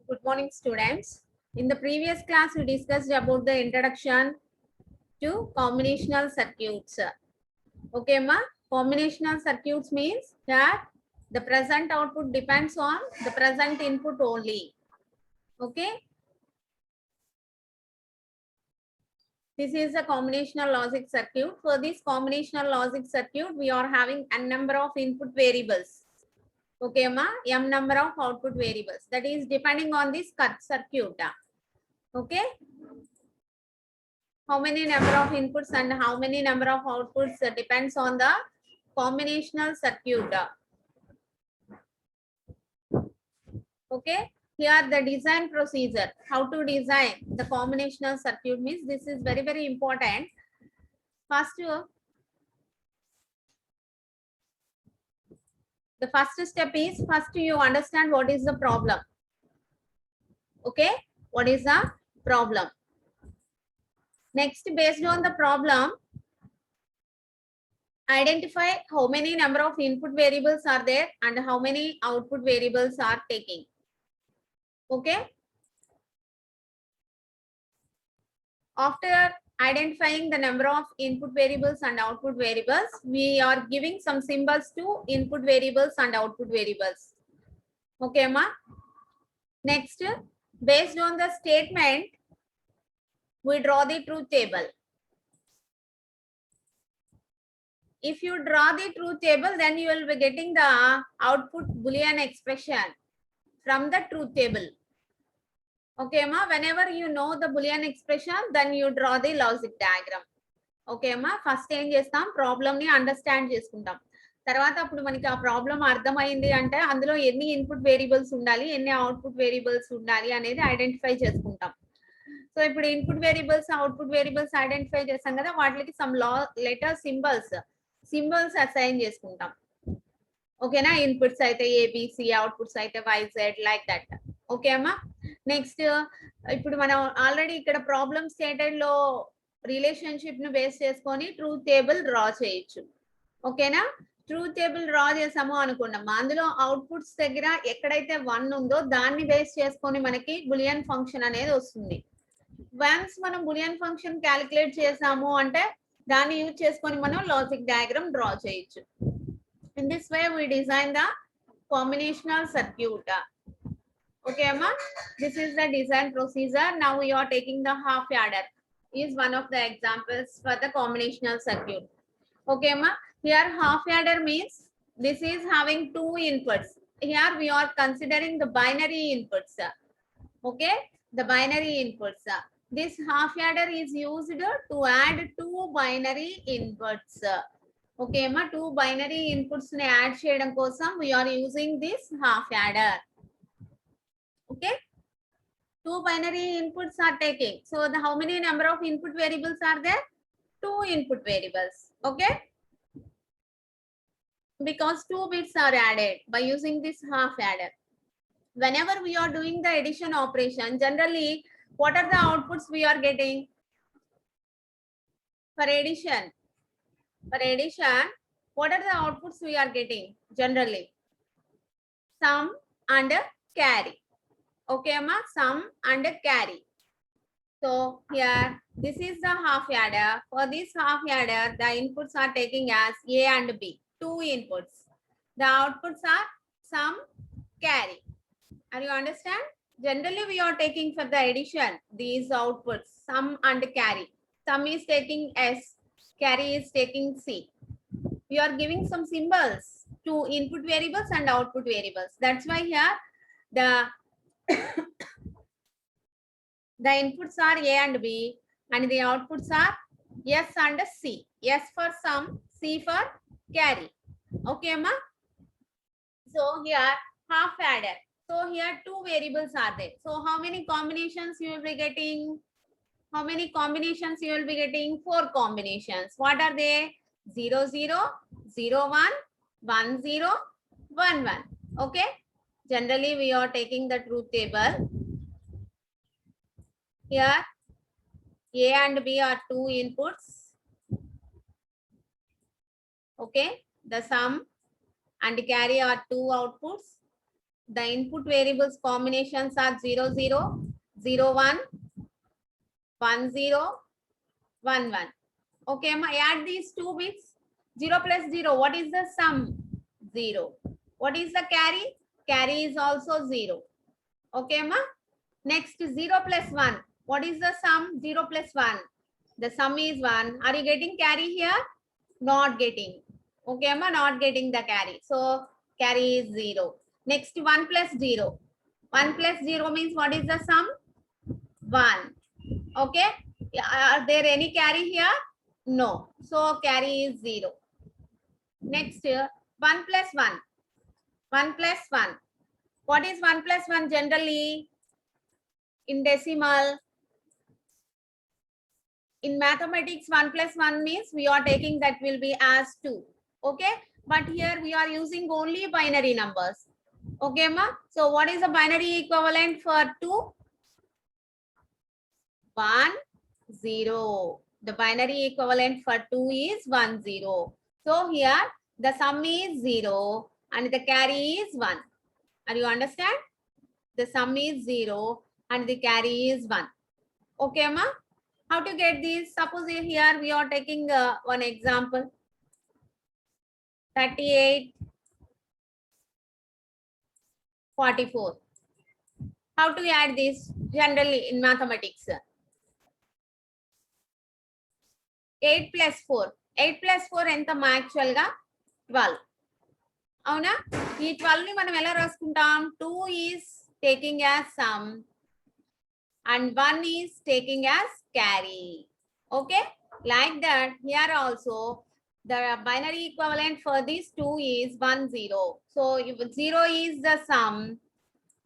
Good morning, students. In the previous class, we discussed about the introduction to combinational circuits. Okay, ma? Combinational circuits means that the present output depends on the present input only. Okay. This is a combinational logic circuit. For this combinational logic circuit, we are having a number of input variables. Okay, ma? M number of output variables. That is depending on this circuit. Okay. How many number of inputs and how many number of outputs depends on the combinational circuit. Okay. Here the design procedure, how to design the combinational circuit means this is very, very important. First, the first step is first you understand what is the problem. Okay. What is the problem? Next, based on the problem, identify how many number of input variables are there and how many output variables are taking. Okay. After identifying the number of input variables and output variables, we are giving some symbols to input variables and output variables. Okay, ma? Next, based on the statement, we draw the truth table. If you draw the truth table, then you will be getting the output Boolean expression from the truth table. Okay, ma? Whenever you know the Boolean expression, then you draw the logic diagram. Okay అమ్మా first ఏం చేస్తాం problem ని understand చేసుకుంటాం తర్వాత అప్పుడు మనకి ఆ problem అర్థమైంది అంటే అందులో ఎన్ని ఇన్పుట్ వేరియబుల్స్ ఉండాలి ఎన్ని అవుట్పుట్ వేరియబుల్స్ ఉండాలి అనేది ఐడెంటిఫై చేసుకుంటాం సో ఇప్పుడు input variables output variables identify చేస్తాం కదా వాటికి సమ్ లెటర్ సింబల్స్ అసైన్ చేసుకుంటాం ఓకేనా ఇన్పుట్స్ అయితే ఏబిసి అవుట్పుట్స్ అయితే వైజెడ్ లైక్ దట్ ఓకే అమ్మా నెక్స్ట్ ఇప్పుడు మనం ఆల్రెడీ ఇక్కడ ప్రాబ్లమ్ స్టేటెడ్ లో రిలేషన్షిప్ ను బేస్ చేసుకొని ట్రూత్ టేబుల్ డ్రా చేయొచ్చు ఓకేనా ట్రూత్ టేబుల్ డ్రా చేసాము అనుకున్నాం అందులో అవుట్పుట్స్ దగ్గర ఎక్కడైతే 1 ఉందో దాన్ని బేస్ చేసుకొని మనకి బులియన్ ఫంక్షన్ అనేది వస్తుంది వన్స్ మనం బులియన్ ఫంక్షన్ క్యాలిక్యులేట్ చేసాము అంటే దాన్ని యూజ్ చేసుకొని మనం లాజిక్ డయాగ్రామ్ డ్రా చేయొచ్చు in this way we design the combinational circuit okay amma this is the design procedure now we are taking the half adder is one of the examples for the combinational circuit. Okay, ma. Here half adder means this is having two inputs. Here we are considering the binary inputs. Okay, the binary inputs. This half adder is used to add two binary inputs. Okay, ma. Two binary inputs ne add cheyadam kosam we are using this half adder. Okay. Two binary inputs are taking. So how many number of input variables are there? Two input variables. Okay. Because 2 bits are added by using this half adder. Whenever we are doing the addition operation, generally, what are the outputs we are getting? For addition, what are the outputs we are getting? Generally, sum and carry. Okay, amma, sum and carry. So here, this is the half adder. For this half adder, the inputs are taking as A and B, two inputs. The outputs are sum, carry. Are you understand? Generally, we are taking for the addition, these outputs, sum and carry. Sum is taking S, carry is taking C. We are giving some symbols to input variables and output variables. That's why here, the inputs are A and B and the outputs are S and C. S for sum, C for carry. Okay, ma? So here half adder. So here two variables are there. So how many combinations you will be getting? How many combinations you will be getting? 4 combinations. What are they? 0, 0, 0, 1, 1, 0, 1, 1. Okay. Generally, we are taking the truth table. Here, A and B are two inputs. Okay, the sum and carry are two outputs. The input variables combinations are 0, 0, 0, 1, 1, 0, 1, 1. Okay, I add these two bits. 0 plus 0. What is the sum? 0. What is the carry? Carry is also 0. Okay, ma? Next, 0 plus 1. What is the sum? 0 plus 1. The sum is 1. Are you getting carry here? Not getting. Okay, ma? Not getting the carry. So, carry is 0. Next, 1 plus 0. 1 plus 0 means what is the sum? 1. Okay. Are there any carry here? No. So, carry is 0. Next, 1 plus 1. 1 plus 1. What is 1 plus 1 generally? In decimal. In mathematics, 1 plus 1 means we are taking that will be as 2. Okay. But here we are using only binary numbers. Okay, ma? So what is the binary equivalent for 2? 1, 0. The binary equivalent for 2 is 1, 0. So here the sum is 0 and the carry is 1. Are you understand? The sum is 0 and the carry is 1. Okay, ma? How to get this? Suppose here we are taking one example. 38, 44. How to add this generally in mathematics? 8 plus 4. 8 plus 4 ఎంత actual గా 12. అవునా? ఈ 12 ని మనం ఎలా రాసుకుంటాం? 2 is taking as sum and 1 is taking as carry. Okay? Like that, here also the binary equivalent for these 2 is 1, 0. So if 0 is the sum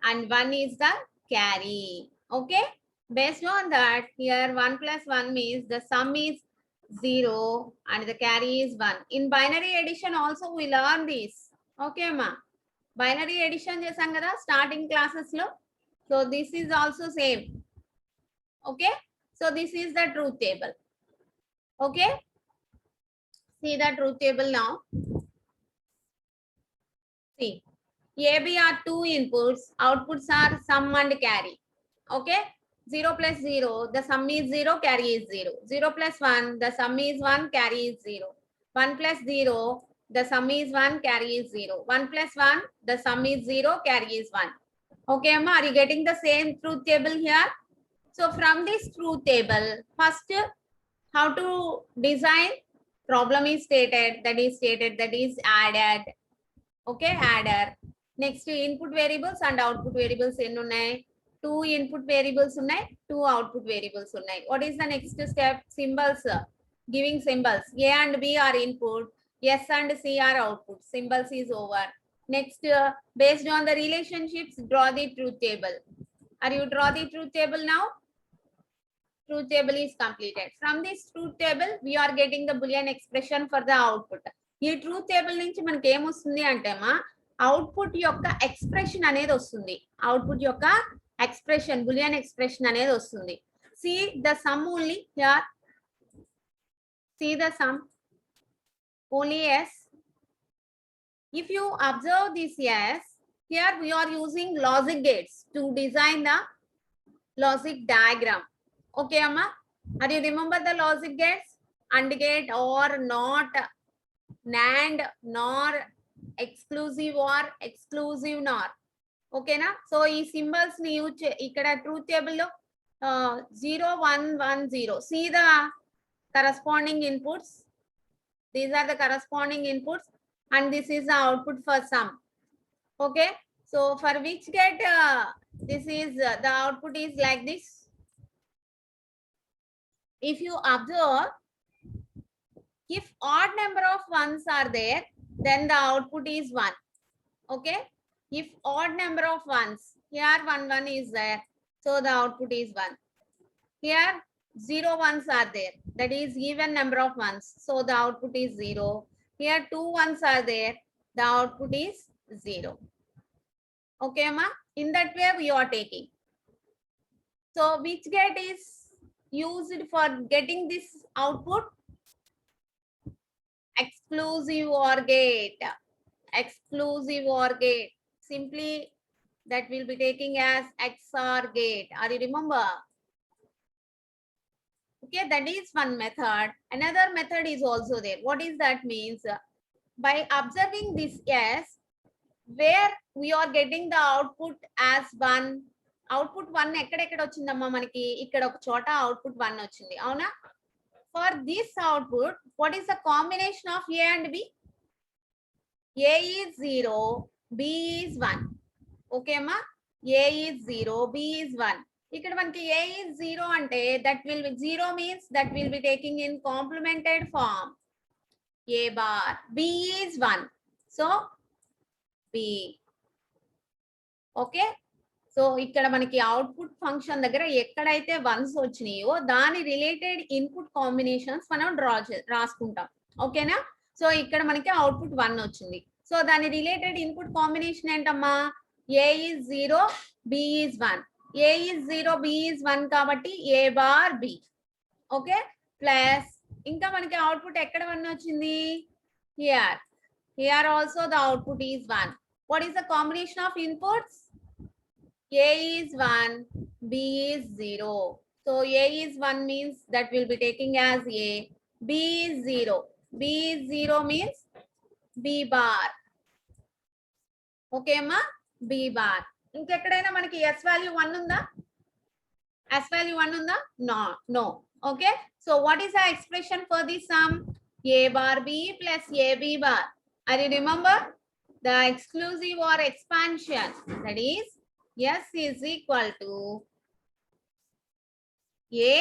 and 1 is the carry. Okay? Based on that, here 1 plus 1 means the sum is 0 and the carry is 1. In binary addition also we learn this. Okay, ma? Binary addition chesam kada starting classes lo. So this is also same. Okay? So this is the truth table. Okay? See the truth table now. See, AB are two inputs. Outputs are sum and carry. Okay? 0 plus 0, the sum is 0, carry is 0. 0 plus 1, the sum is 1, carry is 0. 1 plus 0, the sum is 1, carry is 0. 1 plus 1, the sum is 0, carry is 1. Okay, Amma, are you getting the same truth table here? So from this truth table, first, how to design? Problem is stated, that is added. Okay, adder. Next, input variables and output variables ఎన్ని ఉన్నాయి? 2 input variables ఉన్నాయి, 2 output variables ఉన్నాయి. What is the next step? Symbols. Giving symbols. A and B are input, S and C are output. Symbols is over. Next, based on the relationships, draw the truth table. Are you draw the truth table now? Truth table is completed. From this truth table, we are getting the Boolean expression for the output. ఈ truth table నుంచి మనకి ఏమొస్తుంది అంటే మా output యొక్క expression అనేది వస్తుంది. Output యొక్క ఎక్స్ప్రెషన్ బులియన్ ఎక్స్ప్రెషన్ అనేది వస్తుంది. See the sum only here. See the sum only S. If you observe this yes, here we are using logic gates to design the logic diagram. Okay, Amma? Are you remember the logic gates? AND gate, or not, NAND, nor, exclusive or, exclusive nor. Okay na? So ఈ symbols ని use ఇక్కడ truth table లో 0, 1, 1, 0. See the corresponding inputs. These are the corresponding inputs and this is the output for sum. Okay, so for which gate this is the output is like this. If you observe, if odd number of ones are there, then the output is 1. Okay, if odd number of ones, here 1, 1 is there, so the output is 1. Here 0 ones are there, that is even number of ones, so the output is 0. Here 2 ones are there, the output is 0. Okay, ma? In that way we are taking. So which gate is used for getting this output? Exclusive OR gate. Exclusive OR gate. Simply that we'll be taking as XOR gate. Are you remember? Okay, that is one method. Another method is also there. What is that means? By observing this S, where we are getting the output as 1. Output 1 ఎక్కడెక్కడ వచ్చిందమ్మా మనకి ఇక్కడ ఒక చోట output 1 వచ్చింది అవునా. For this output, what is the combination of A and B? A is 0, B is 1. Okay అమ్మా, A is 0, B is 1. ఇక్కడ మనకి A is 0 అంటే that will be 0 means that will be taking in complemented form. A bar. B is 1. So B. Okay, so ఇక్కడ మనకి output function దగ్గర ఎక్కడైతే once వచ్చినాయో దాని రిలేటెడ్ ఇన్పుట్ కాంబినేషన్స్ మనం రాసుకుంటాం. ఓకేనా, సో ఇక్కడ మనకి అవుట్పుట్ 1 వచ్చింది. సో దాని రిలేటెడ్ ఇన్పుట్ కాంబినేషన్ ఏంటమ్మా? A is 0, B is 1. A is 0, B is 1 కాబట్టి A bar B. Okay, plus ఇంకా మనకి అవుట్పుట్ ఎక్కడ 1 వచ్చింది? Here. Here also the output is 1. What is the combination of inputs? A is 1, B is 0. So A is 1 means that will be taking as A. B is 0. B is 0 means B bar. Okay ma? B bar. ఇంకెక్కడైనా మనకి S value 1 ఉందా? S value 1 ఉందా? No. Okay. So what is the expression for this sum? A bar B plus AB bar. Are you remember? The exclusive or expansion, that is S is equal to A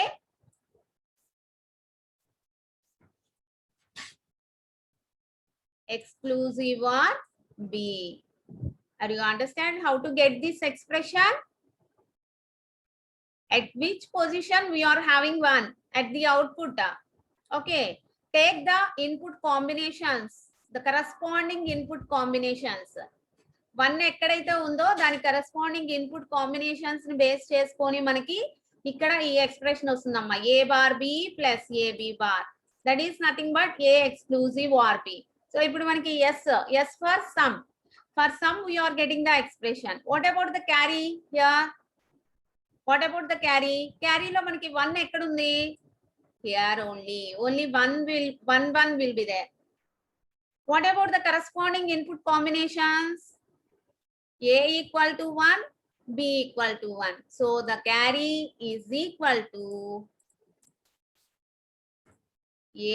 exclusive or B. Are you understand how to get this expression? At which position we are having 1? At the output. Okay, take the input combinations, the corresponding input combinations. 1 ఎక్కడైతే ఉందో దాని corresponding input combinations ని base చేసుకొని మనకి ఇక్కడ ఈ expression వస్తుందమ్మా. A bar B plus AB bar. That is nothing but A exclusive or B. So ఇప్పుడు మనకి S for sum. For sum we are getting the expression. What about the carry here? What about the carry? Carry లో మనకి 1 ఎక్కడ ఉంది? Here only 1 will be there. What about the corresponding input combinations? A equal to 1, B equal to 1. So the carry is equal to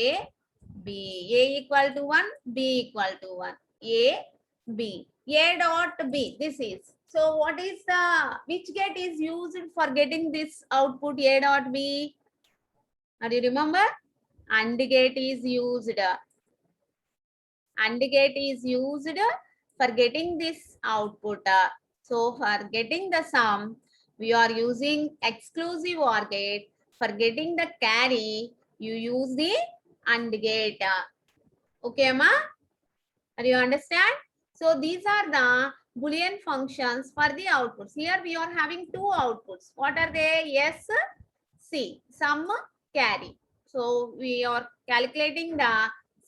A, B. A equal to 1, B equal to 1. A, B. A dot B. This is. So what is which gate is used for getting this output A dot B? Are you remember? AND gate is used. AND gate is used for getting this output. So for getting the sum, we are using exclusive OR gate. For getting the carry, you use the AND gate. Okay, ma? Are you understand? So these are the Boolean functions for the outputs. Here we are having 2 outputs. What are they? S, C, sum, carry. So we are calculating the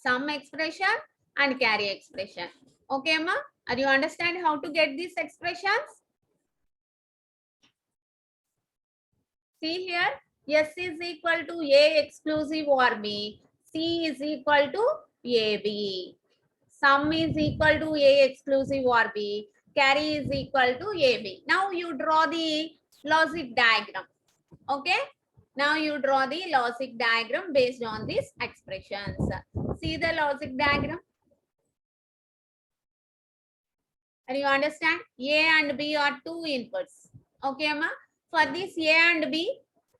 sum expression and carry expression. Okay, ma? Are you understand how to get these expressions? See here, S is equal to A exclusive OR B. C is equal to AB. Sum is equal to A exclusive OR B. Carry is equal to AB. Now you draw the logic diagram. Okay? Now you draw the logic diagram based on these expressions. See the logic diagram. And you understand? A and B are 2 inputs. Okay, ma? For this A and B,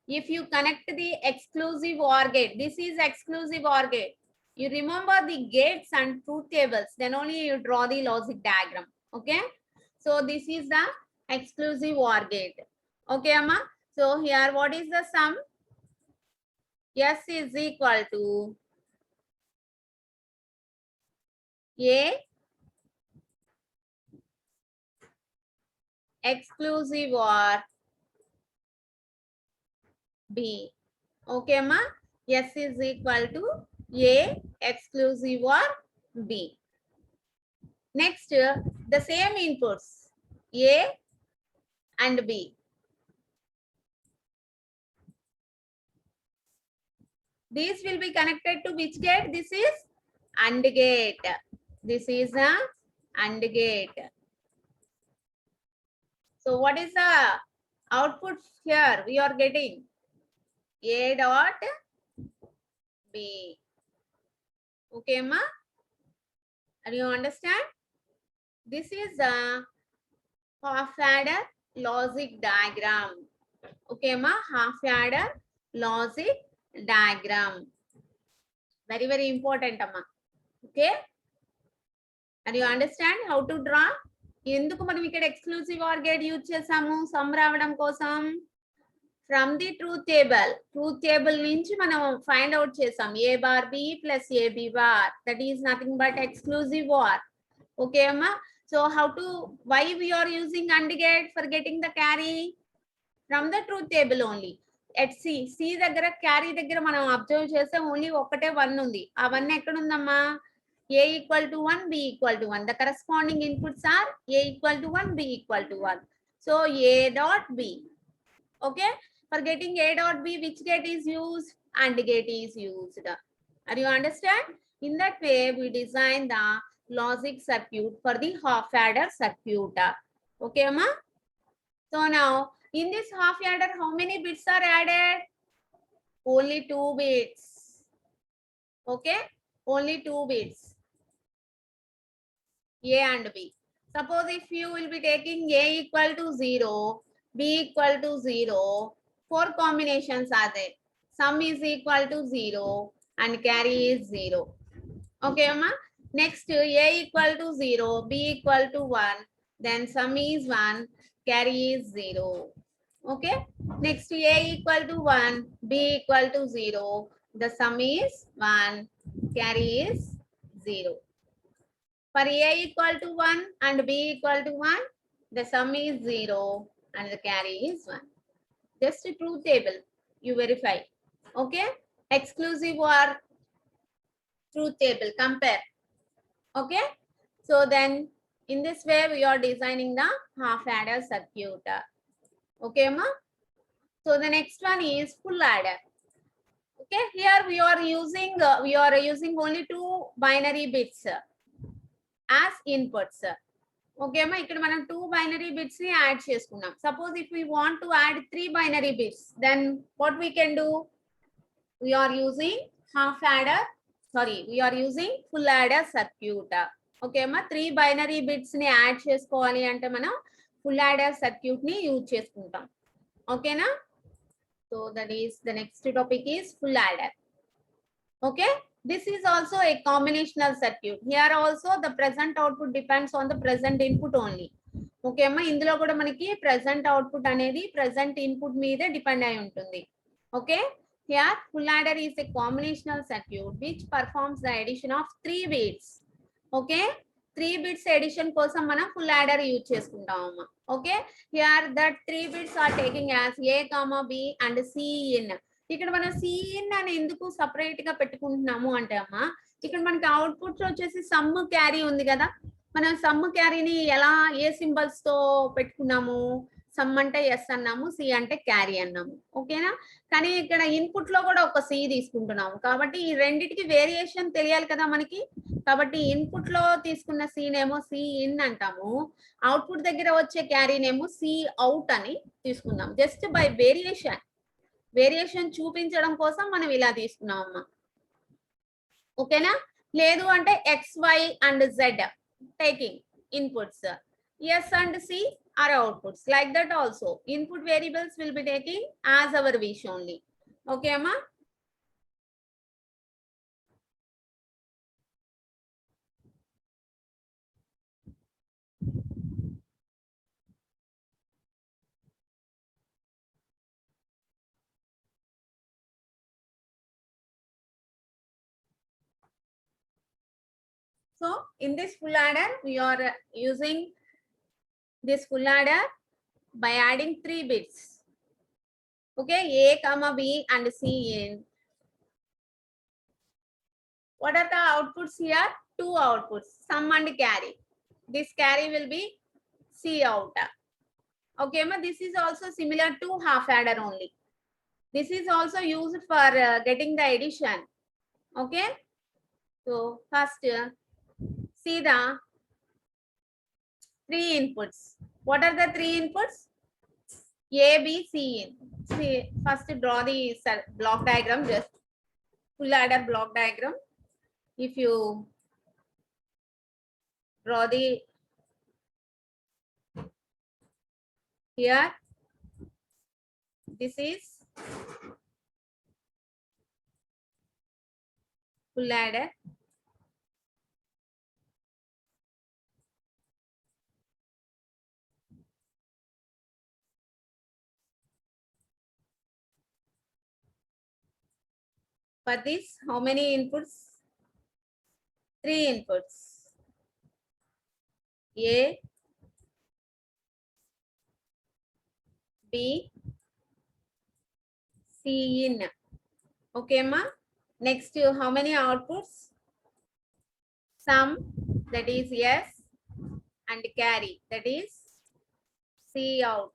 if you connect the exclusive OR gate, this is exclusive OR gate. You remember the gates and truth tables, then only you draw the logic diagram. Okay? So this is the exclusive OR gate. Okay, Amma? So here, what is the sum? S is equal to A exclusive OR B. Okay, ma? S is equal to A exclusive OR B. Next, the same inputs A and B. These will be connected to which gate? This is AND gate. This is a AND gate. So what is the output here? We are getting A dot B. Okay, ma? Do you understand? This is a half adder logic diagram. Okay, ma? Half adder logic diagram. Very, very important, amma. Okay? And you understand how to draw? ఎందుకు మనం ఇక్కడ exclusive or gate use చేసాము some రావడం కోసం from the truth table నుంచి మనం find out చేసాం A bar B plus AB bar that is nothing but exclusive or okay అమ్మా so how to why we are using and gate for getting the carry from the truth table only at C దగ్గర carry దగ్గర మనం observe చేస్తే only ఒకటే 1 ఉంది ఆ 1 ఎక్కడ ఉందమ్మా A equal to 1, B equal to 1. The corresponding inputs are A equal to 1, B equal to 1. So A dot B. Okay. For getting A dot B, which gate is used? AND gate is used. Are you understand? In that way, we design the logic circuit for the half adder circuit. Okay, ma? So now, in this half adder, how many bits are added? Only 2 bits. Okay. Only 2 bits. A and B. Suppose if you will be taking A equal to 0, B equal to 0, 4 combinations are there. Sum is equal to 0 and carry is 0. Okay, Amma? Next, A equal to 0, B equal to 1, then sum is 1, carry is 0. Okay? Next, A equal to 1, B equal to 0, the sum is 1, carry is 0. For A equal to 1 and B equal to 1, the sum is 0 and the carry is 1. Just a truth table, you verify. Okay? Exclusive or truth table, compare. Okay? So then, in this way, we are designing the half adder circuit. Okay, ma? So the next one is full adder. Okay, here we are using only 2 binary bits as inputs. Okay, ma, ikkada manam 2 binary bits ni add cheskunnam. Suppose if we want to add 3 binary bits, then what we can do? We are using we are using full adder circuit. Okay, ma, 3 binary bits ni add chesukovali ante manam full adder circuit ni use cheskuntam. Okay na? So that is the next topic is full adder. Okay? This is also a combinational circuit. Here also the present output depends on the present input only. Okay, amma indulo kuda manaki present output anedi present input meede depend ayi untundi. Okay? Here full adder is a combinational circuit which performs the addition of 3 bits. Okay? 3 bits addition kosam mana full adder use cheskuntam amma. Okay? Here that 3 bits are taking as A, B and C in. ఇక్కడ మనం cin అని ఎందుకు separate గా పెట్టుకుంటున్నాము అంటే అమ్మా ఇక్కడ మనకి outputs వచ్చేసి సమ్ క్యారీ ఉంది కదా మనం సమ్ క్యారీని ఎలా ఏ సింబల్స్ తో పెట్టుకున్నాము సమ్ అంటే ఎస్ అన్నాము సి అంటే క్యారీ అన్నాము ఓకేనా కానీ ఇక్కడ ఇన్పుట్ లో కూడా ఒక సి తీసుకుంటున్నాము కాబట్టి ఈ రెండిటికి వేరియేషన్ తెలియాలి కదా మనకి కాబట్టి ఇన్పుట్ లో తీసుకున్న సి నేమో సి ఇన్ అంటాము అవుట్పుట్ దగ్గర వచ్చే క్యారీ నేమో సి అవుట్ అని తీసుకుందాం జస్ట్ బై వేరియేషన్ చూపించడం కోసం మనం ఇలా తీసుకున్నాం అమ్మా ఓకేనా లేదు అంటే XY and Z taking inputs S and C are outputs like that also input variables will be taking as our wish only okay amma So in this full adder, we are using this full adder by adding 3 bits. Okay, A, B and C in. What are the outputs here? 2 outputs, sum and carry. This carry will be C out. Okay, ma, this is also similar to half adder only. This is also used for getting the addition. Okay. So first, see the three inputs. What are the three inputs? A, B, C. See, first draw the block diagram, just full adder block diagram. If you draw the here, this is full adder. For this, how many inputs? Three inputs. A, B, C in. Okay, ma. Next, how many outputs? Sum, that is yes, and carry, that is C out.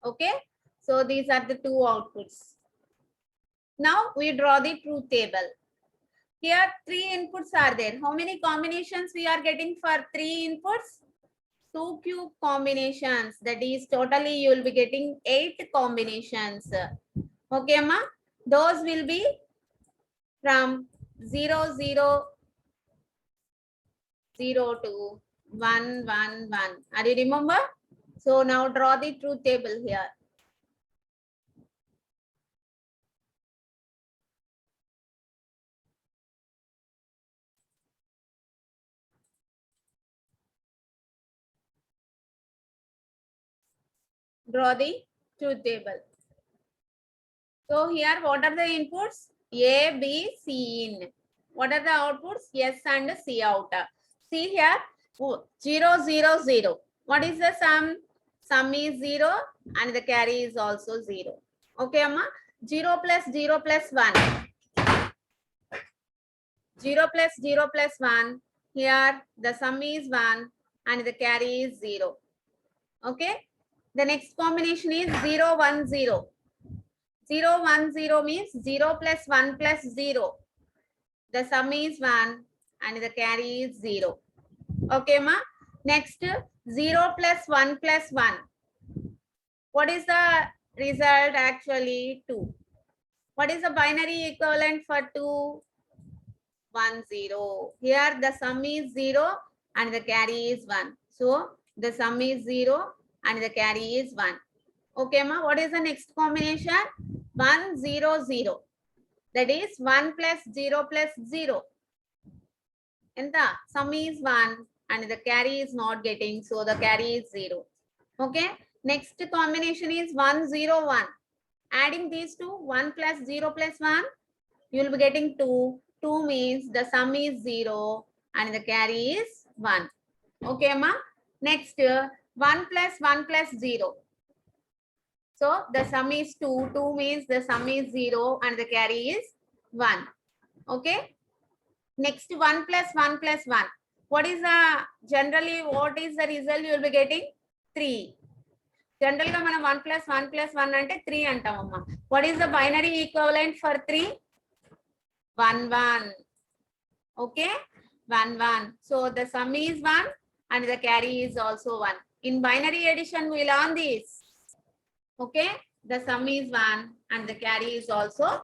Okay. So these are the two outputs. Now we draw the truth table. Here three inputs are there. How many combinations we are getting for three inputs? 2 cube combinations. That is totally you will be getting 8 combinations. Okay, ma? Those will be from 0, 0, 0 to 1, 1, 1. Are you remember? So now draw the truth table here. Draw the truth table. So here, what are the inputs? A, B, C in. What are the outputs? S and C out. See here, 0, 0, 0. What is the sum? Sum is 0 and the carry is also 0. Okay, Amma? 0 plus 0 plus 1. 0 plus 0 plus 1. Here, the sum is 1 and the carry is 0. Okay? The next combination is 0, 1, 0. 0, 1, 0 means 0 plus 1 plus 0. The sum is 1 and the carry is 0. Okay, ma? Next, 0 plus 1 plus 1. What is the result actually? 2. What is the binary equivalent for 2? 1, 0. Here the sum is 0 and the carry is 1. So the sum is 0 and the carry is 1. Okay, ma? What is the next combination? 1, 0, 0. That is 1 plus 0 plus 0. And the sum is 1 and the carry is not getting. So the carry is 0. Okay. Next combination is 1, 0, 1. Adding these two, 1 plus 0 plus 1, you will be getting 2. 2 means the sum is 0 and the carry is 1. Okay, ma? Next, 1 plus 1 plus 0. So the sum is 2. 2 means the sum is 0 and the carry is 1. Okay. Next 1 plus 1 plus 1. What is the result you will be getting? 3. Generally, 1 plus 1 plus 1 ante 3 antamamma. What is the binary equivalent for 3? 1, 1. Okay. 1, 1. So the sum is 1 and the carry is also 1. In binary addition, we learn this. Okay. The sum is 1 and the carry is also